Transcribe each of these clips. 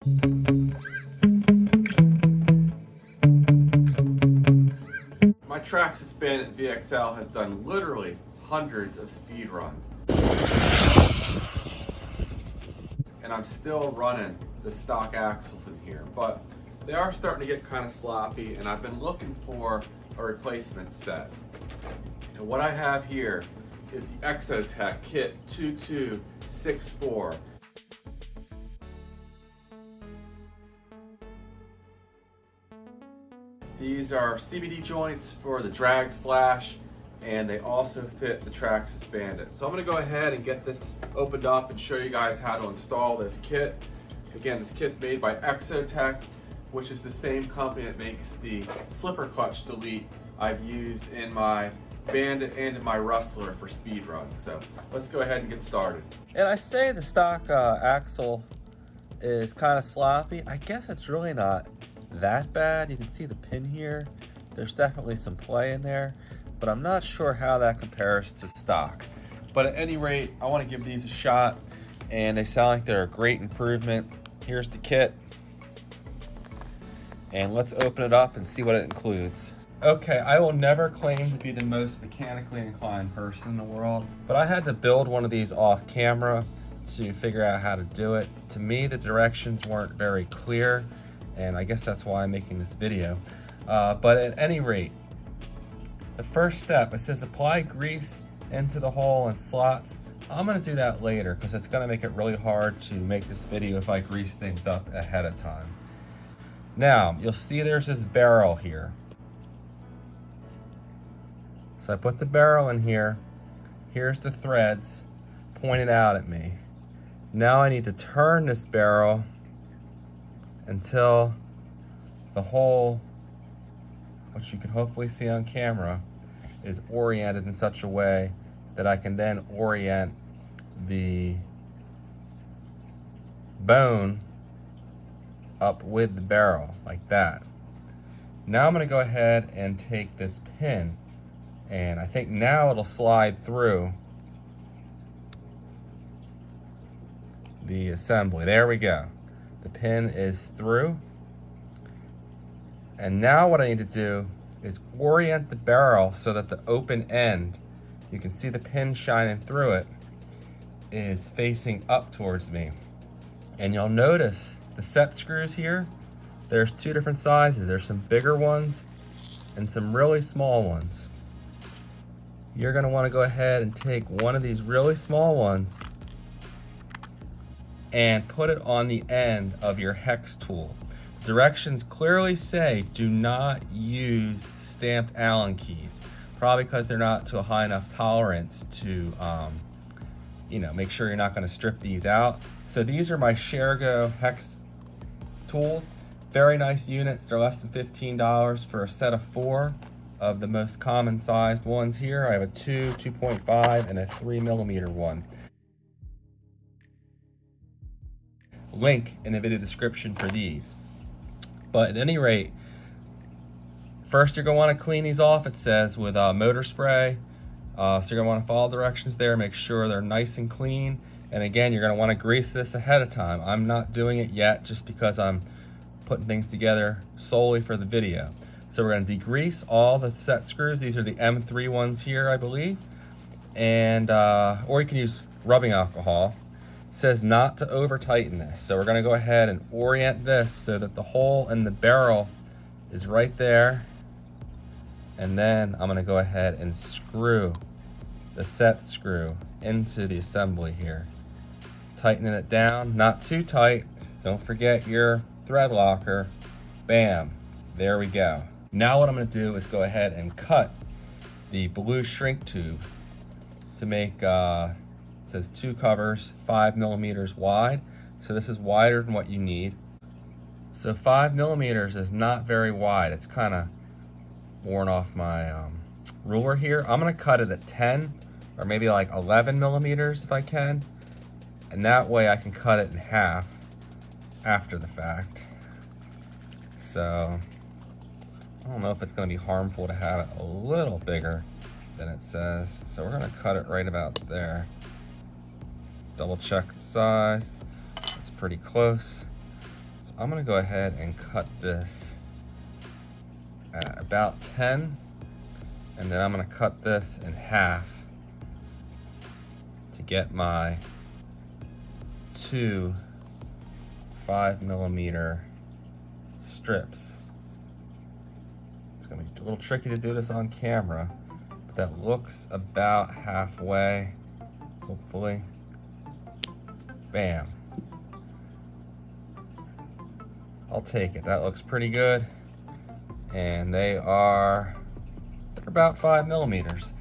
My Traxxas Bandit VXL has done literally hundreds of speed runs. And I'm still running the stock axles in here, but they are starting to get kind of sloppy, and I've been looking for a replacement set. And what I have here is the Exotek Kit 2264. These are CVD joints for the drag slash, and they also fit the Traxxas Bandit. So I'm going to go ahead and get this opened up and show you guys how to install this kit. Again, this kit's made by Exotek, which is the same company that makes the slipper clutch delete I've used in my Bandit and in my Rustler for speed runs. So let's go ahead and get started. And I say the stock axle is kind of sloppy. I guess it's really not that bad. You can see the pin here. There's definitely some play in there, but I'm not sure how that compares to stock. But at any rate, I want to give these a shot, and they sound like they're a great improvement. Here's the kit, and let's open it up and see what it includes. Okay, I will never claim to be the most mechanically inclined person in the world, but I had to build one of these off camera to figure out how to do it. To me, the directions weren't very clear, and I guess that's why I'm making this video. But at any rate, the first step, it says apply grease into the hole and slots. I'm gonna do that later because it's gonna make it really hard to make this video if I grease things up ahead of time. Now, you'll see there's this barrel here. So I put the barrel in here. Here's the threads pointed out at me. Now I need to turn this barrel until the hole, which you can hopefully see on camera, is oriented in such a way that I can then orient the bone up with the barrel like that. Now I'm going to go ahead and take this pin, and I think now it'll slide through the assembly. There we go. The pin is through. And now what I need to do is orient the barrel so that the open end, you can see the pin shining through it, is facing up towards me. And you'll notice the set screws here, there's two different sizes. There's some bigger ones and some really small ones. You're going to want to go ahead and take one of these really small ones and put it on the end of your hex tool. Directions clearly say do not use stamped Allen keys, probably because they're not to a high enough tolerance to make sure you're not going to strip these out. So these are my Shergo hex tools. Very nice units. They're less than $15 for a set of 4 of the most common sized ones here. I have a 2, 2.5, and a 3mm one. Link in the video description for these. But at any rate, first you're going to want to clean these off, it says, with motor spray. So you're going to want to follow directions there, make sure they're nice and clean. And again, you're going to want to grease this ahead of time. I'm not doing it yet just because I'm putting things together solely for the video. So we're going to degrease all the set screws. These are the M3 ones here, I believe. And or you can use rubbing alcohol. It says not to over tighten this. So we're going to go ahead and orient this so that the hole in the barrel is right there. And then I'm going to go ahead and screw the set screw into the assembly here. Tightening it down, not too tight. Don't forget your thread locker. Bam, there we go. Now what I'm going to do is go ahead and cut the blue shrink tube to make, it says 2 covers, 5mm wide. So this is wider than what you need. So 5mm is not very wide. It's kind of worn off my ruler here. I'm going to cut it at 10 or maybe like 11mm if I can. And that way I can cut it in half after the fact. So I don't know if it's going to be harmful to have it a little bigger than it says. So we're going to cut it right about there. Double check the size. It's pretty close. I'm gonna go ahead and cut this at about 10, and then I'm gonna cut this in half to get my 2 5mm strips. It's gonna be a little tricky to do this on camera, but that looks about halfway, hopefully. Bam. I'll take it. That looks pretty good. And they're about 5mm.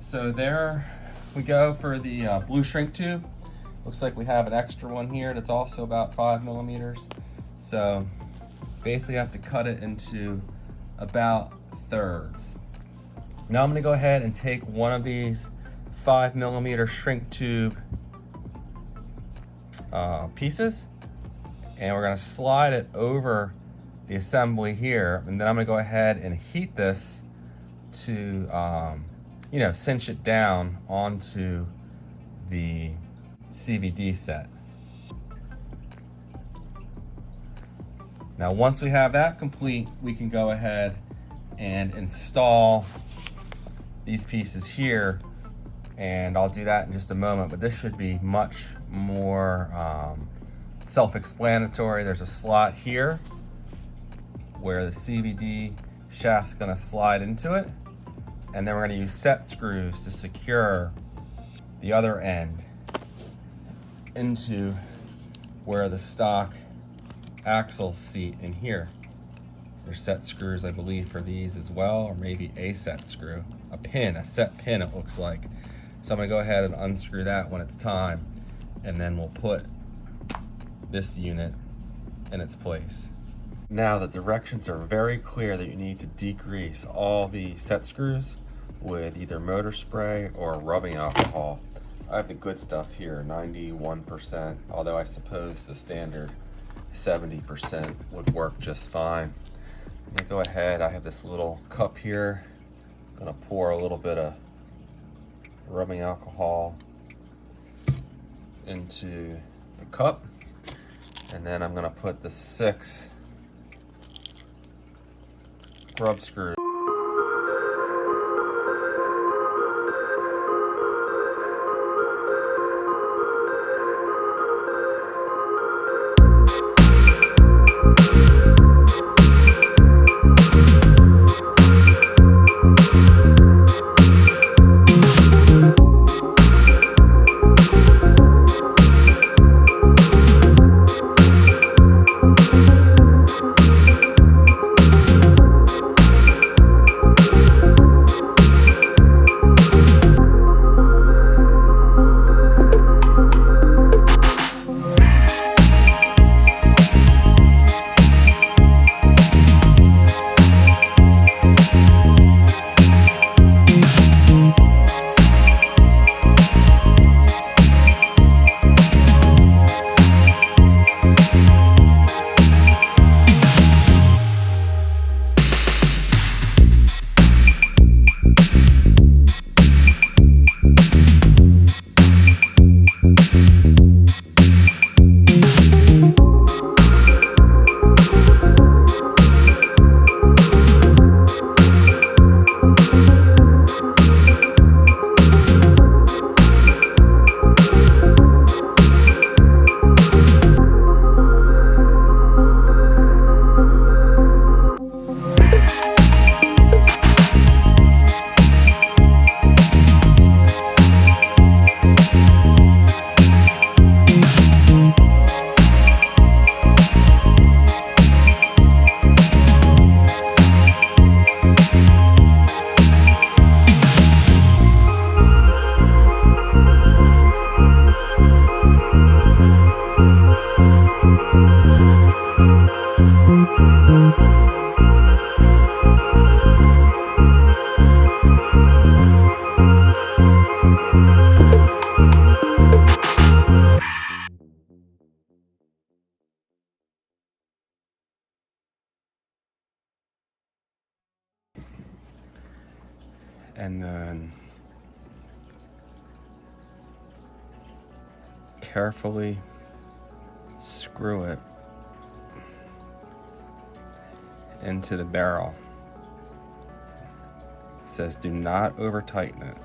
So there we go for the blue shrink tube. Looks like we have an extra one here that's also about 5mm. So basically I have to cut it into about thirds. Now I'm gonna go ahead and take one of these 5mm shrink tube pieces, and we're gonna slide it over the assembly here, and then I'm gonna go ahead and heat this to you know, cinch it down onto the CVD set. Now once we have that complete, we can go ahead and install these pieces here, and I'll do that in just a moment, but this should be much more self-explanatory. There's a slot here where the CVD shaft's gonna slide into it, and then we're gonna use set screws to secure the other end into where the stock axle seat in here. There's set screws, I believe, for these as well, or maybe a set screw, a set pin it looks like. So I'm gonna go ahead and unscrew that when it's time, and then we'll put this unit in its place. Now the directions are very clear that you need to degrease all the set screws with either motor spray or rubbing alcohol. I have the good stuff here, 91%, although I suppose the standard 70% would work just fine. I'm gonna go ahead, I have this little cup here. I'm gonna pour a little bit of rubbing alcohol into the cup, and then I'm gonna put the 6 rub screws. And then carefully screw it into the barrel. It says do not over tighten it.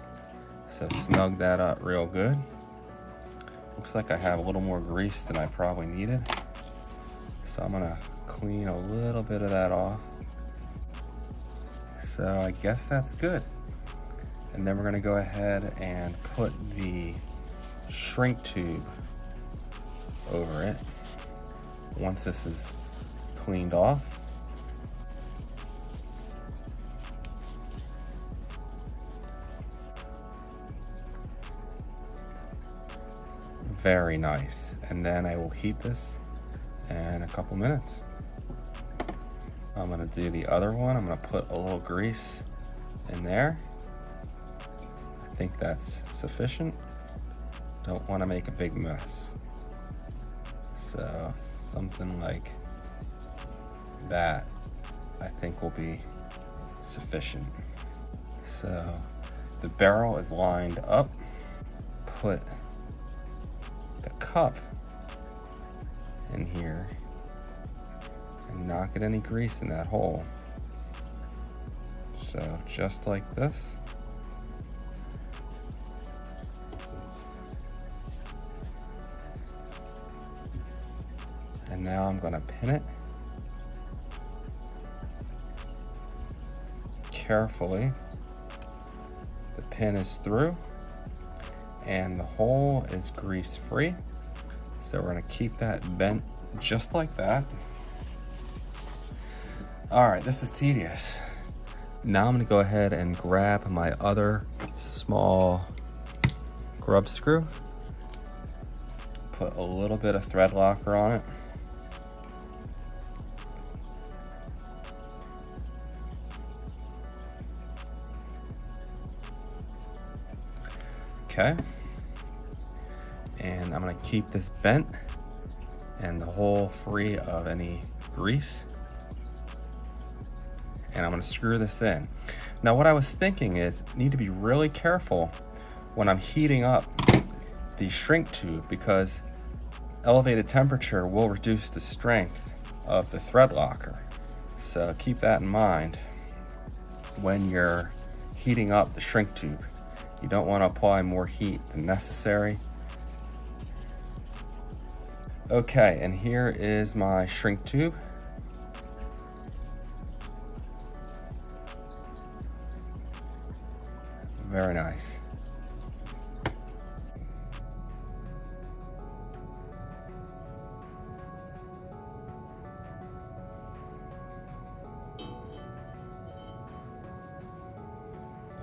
So snug that up real good. Looks like I have a little more grease than I probably needed. So I'm gonna clean a little bit of that off. So I guess that's good. And then we're gonna go ahead and put the shrink tube over it once this is cleaned off. Very nice. And then I will heat this in a couple minutes. I'm gonna do the other one. I'm gonna put a little grease in there. I think that's sufficient. Don't wanna make a big mess. So something like that, I think will be sufficient. So the barrel is lined up. Put the cup in here and not get any grease in that hole. So just like this. And now I'm gonna pin it carefully. The pin is through and the hole is grease free. So we're gonna keep that bent just like that. All right, this is tedious. Now I'm gonna go ahead and grab my other small grub screw, put a little bit of thread locker on it. Okay, and I'm gonna keep this bent and the hole free of any grease. And I'm gonna screw this in. Now what I was thinking is, need to be really careful when I'm heating up the shrink tube, because elevated temperature will reduce the strength of the thread locker. So keep that in mind when you're heating up the shrink tube. You don't want to apply more heat than necessary. Okay, and here is my shrink tube. Very nice.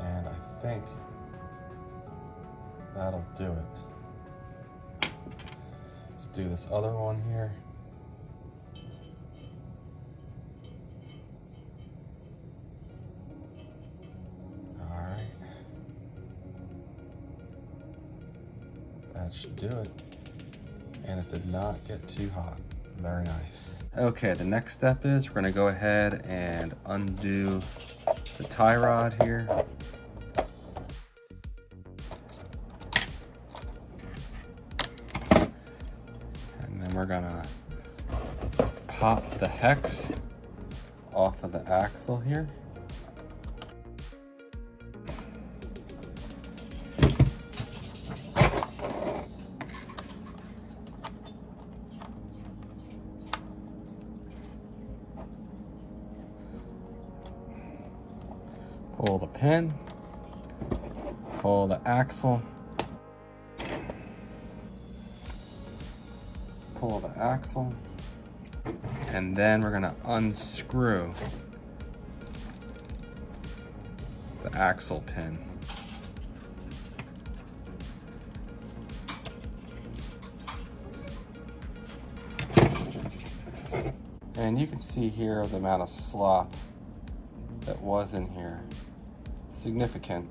And I think that'll do it. Let's do this other one here. All right. That should do it. And it did not get too hot. Very nice. Okay, the next step is we're gonna go ahead and undo the tie rod here. We're gonna pop the hex off of the axle here. Pull the pin, pull the axle, pull the axle, and then we're gonna unscrew the axle pin. And you can see here the amount of slop that was in here. Significant.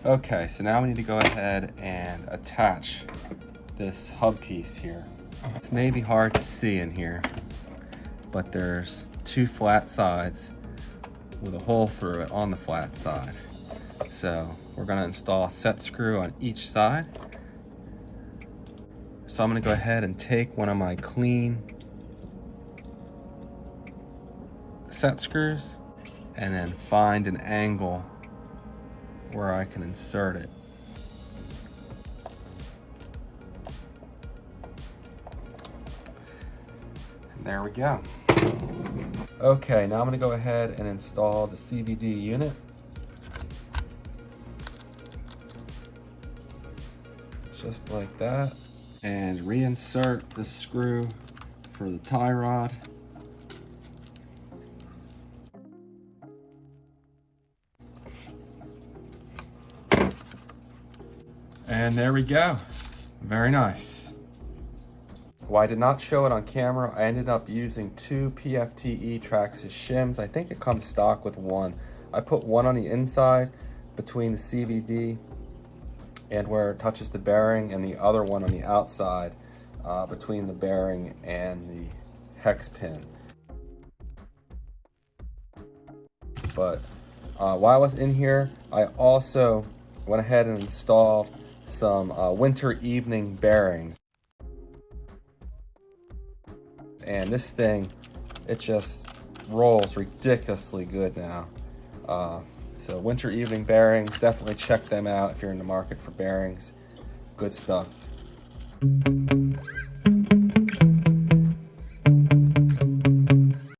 Okay, so now we need to go ahead and attach this hub piece here. It's maybe hard to see in here, but there's two flat sides with a hole through it on the flat side. So we're gonna install a set screw on each side. So I'm gonna go ahead and take one of my clean set screws and then find an angle where I can insert it. And there we go. Okay, now I'm gonna go ahead and install the CVD unit. Just like that. And reinsert the screw for the tie rod. And there we go. Very nice. Well, I did not show it on camera. I ended up using 2 PFTE Traxxas shims. I think it comes stock with one. I put one on the inside between the CVD and where it touches the bearing, and the other one on the outside between the bearing and the hex pin. But while I was in here, I also went ahead and installed some winter evening bearings. And this thing, it just rolls ridiculously good now. So winter evening bearings, definitely check them out if you're in the market for bearings. Good stuff.